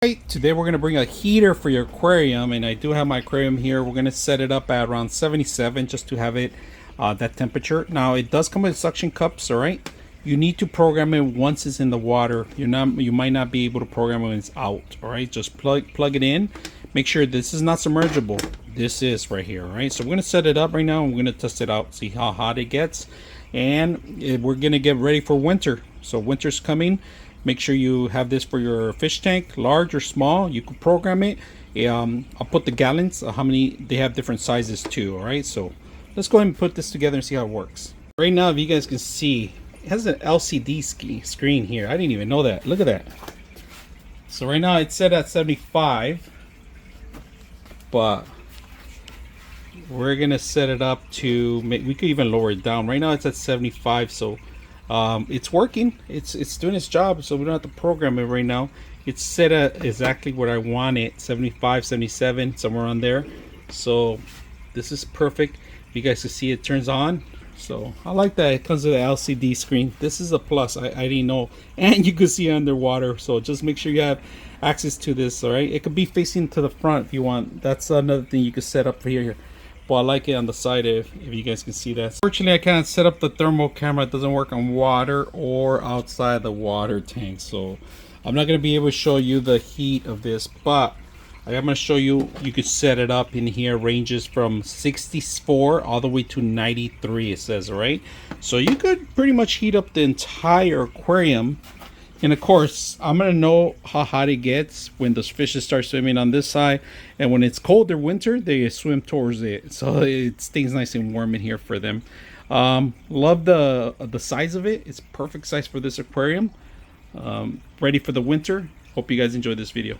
Right, today we're going to bring a heater for your aquarium, and I do have my aquarium here. We're going to set it up at around 77 just to have it that temperature. Now it does come with suction cups, all right? You need to program it once it's in the water. You might not be able to program it when it's out, all right? Just plug it in. Make sure this is not submergible. This is right here, all right? So we're going to set it up right now and we're going to test it out, see how hot it gets. And we're going to get ready for winter. So winter's coming. Make sure you have this for your fish tank, large or small. You can program it. I'll put the gallons, how many, they have different sizes too, all right? So let's go ahead and put this together and see how it works. Right now, if you guys can see, it has an LCD screen here. I didn't even know that. Look at that. So right now it's set at 75, but we're gonna set it up to, we could even lower it down. Right now it's at 75, so it's working. It's doing its job, so we don't have to program it right now. It's set at exactly what I want it, 75, 77, somewhere on there. So this is perfect. You guys can see it turns on. So I like that it comes with an LCD screen. This is a plus. I didn't know. And you can see underwater, so just make sure you have access to this. All right, it could be facing to the front if you want. That's another thing you could set up for here. But I like it on the side if you guys can see that. Fortunately, I can't set up the thermal camera. It doesn't work on water or outside the water tank, so I'm not going to be able to show you the heat of this, but I am going to show you. You could set it up in here. Ranges from 64 all the way to 93, it says, right? So you could pretty much heat up the entire aquarium. And of course, I'm gonna know how hot it gets when those fishes start swimming on this side, and when it's colder winter, they swim towards it, so it stays nice and warm in here for them. Love the size of it. It's perfect size for this aquarium. Ready for the winter. Hope you guys enjoyed this video.